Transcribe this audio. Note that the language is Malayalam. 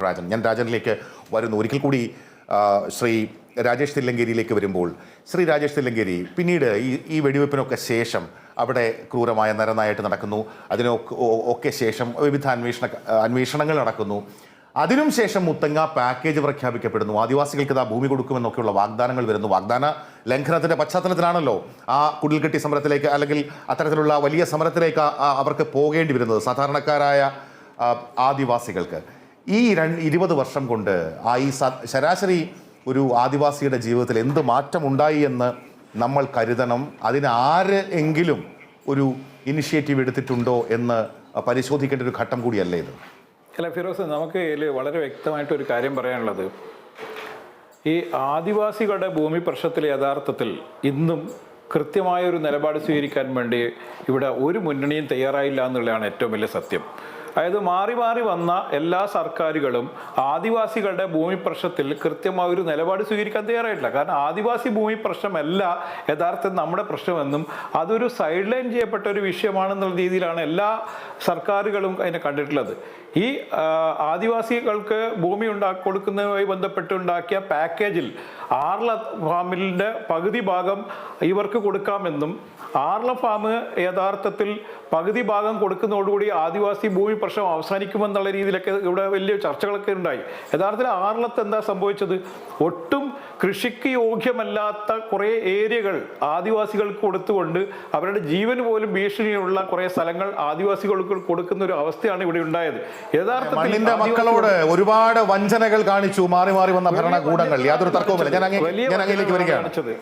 രാജൻ, ഞാൻ രാജനിലേക്ക് വരുന്നു. ഒരിക്കൽ കൂടി ശ്രീ രാജേഷ് തില്ലങ്കേരിയിലേക്ക് വരുമ്പോൾ, ശ്രീ രാജേഷ് തില്ലങ്കേരി, പിന്നീട് ഈ വെടിവെപ്പിനൊക്കെ ശേഷം അവിടെ ക്രൂരമായ നരനായിട്ട് നടക്കുന്നു. അതിനൊക്കെ ശേഷം വിവിധ അന്വേഷണങ്ങൾ നടക്കുന്നു. അതിനും ശേഷം മുത്തങ്ങ പാക്കേജ് പ്രഖ്യാപിക്കപ്പെടുന്നു. ആദിവാസികൾക്ക് ഇതാ ഭൂമി കൊടുക്കുമെന്നൊക്കെയുള്ള വാഗ്ദാനങ്ങൾ വരുന്നു. വാഗ്ദാന ലംഘനത്തിന്റെ പശ്ചാത്തലത്തിലാണല്ലോ ആ കുടിൽകെട്ടി സമരത്തിലേക്ക്, അല്ലെങ്കിൽ അത്തരത്തിലുള്ള വലിയ സമരത്തിലേക്ക് അവർക്ക് പോകേണ്ടി വരുന്നത്, സാധാരണക്കാരായ ആദിവാസികൾക്ക്. ഈ 20 വർഷം കൊണ്ട് ഈ ശരാശരി ഒരു ആദിവാസിയുടെ ജീവിതത്തിൽ എന്ത് മാറ്റമുണ്ടായി എന്ന് നമ്മൾ കരുതണം. അതിന് ആരെങ്കിലും ഒരു ഇനിഷ്യേറ്റീവ് എടുത്തിട്ടുണ്ടോ എന്ന് പരിശോധിക്കേണ്ട ഒരു ഘട്ടം കൂടിയല്ലേ ഇത്? അല്ല ഫിറോസ്, നമുക്ക് ഇതിൽ വളരെ വ്യക്തമായിട്ടൊരു കാര്യം പറയാനുള്ളത്, ഈ ആദിവാസികളുടെ ഭൂമി പ്രശ്നത്തിൽ യഥാർത്ഥത്തിൽ ഇന്നും കൃത്യമായൊരു നിലപാട് സ്വീകരിക്കാൻ വേണ്ടി ഇവിടെ ഒരു മുന്നണിയും തയ്യാറായില്ല എന്നുള്ളതാണ് ഏറ്റവും വലിയ സത്യം. അതായത് മാറി മാറി വന്ന എല്ലാ സർക്കാരുകളും ആദിവാസികളുടെ ഭൂമി പ്രശ്നത്തിൽ കൃത്യമായ ഒരു നിലപാട് സ്വീകരിക്കാൻ തയ്യാറായിട്ടില്ല. കാരണം ആദിവാസി ഭൂമി പ്രശ്നമല്ല യഥാർത്ഥത്തിൽ നമ്മുടെ പ്രശ്നമെന്നും അതൊരു സൈഡ് ലൈൻ ചെയ്യപ്പെട്ട ഒരു വിഷയമാണെന്നുള്ള രീതിയിലാണ് എല്ലാ സർക്കാരുകളും അതിനെ കണ്ടിട്ടുള്ളത്. ഈ ആദിവാസികൾക്ക് ഭൂമി കൊടുക്കുന്നതുമായി ബന്ധപ്പെട്ടുണ്ടാക്കിയ പാക്കേജിൽ ആർല ഫാമിലിൻ്റെ പകുതി ഭാഗം ഇവർക്ക് കൊടുക്കാമെന്നും ആർല ഫാം യഥാർത്ഥത്തിൽ പകുതി ഭാഗം കൊടുക്കുന്നതോടുകൂടി ആദിവാസി ഭൂമി പ്രശ്നം അവസാനിക്കുമെന്നുള്ള രീതിയിലൊക്കെ ഇവിടെ വലിയ ചർച്ചകളൊക്കെ ഉണ്ടായി. യഥാർത്ഥത്തിൽ ആർലത്ത് എന്താ സംഭവിച്ചത്? ഒട്ടും കൃഷിക്ക് യോഗ്യമല്ലാത്ത കുറേ ഏരിയകൾ ആദിവാസികൾക്ക് കൊടുത്തുകൊണ്ട് അവരുടെ ജീവന് പോലും ഭീഷണിയുള്ള കുറേ സ്ഥലങ്ങൾ ആദിവാസികൾക്ക് കൊടുക്കുന്ന ഒരു അവസ്ഥയാണ് ഇവിടെ ഉണ്ടായത്. യഥാർത്ഥത്തിൽ മക്കളോട് ഒരുപാട് വഞ്ചനകൾ കാണിച്ചു മാറി മാറി വന്ന ഭരണകൂടങ്ങൾ. യാതൊരു തർക്കവുമില്ല. ഞാൻ അങ്ങേക്ക് വരികയാണ്.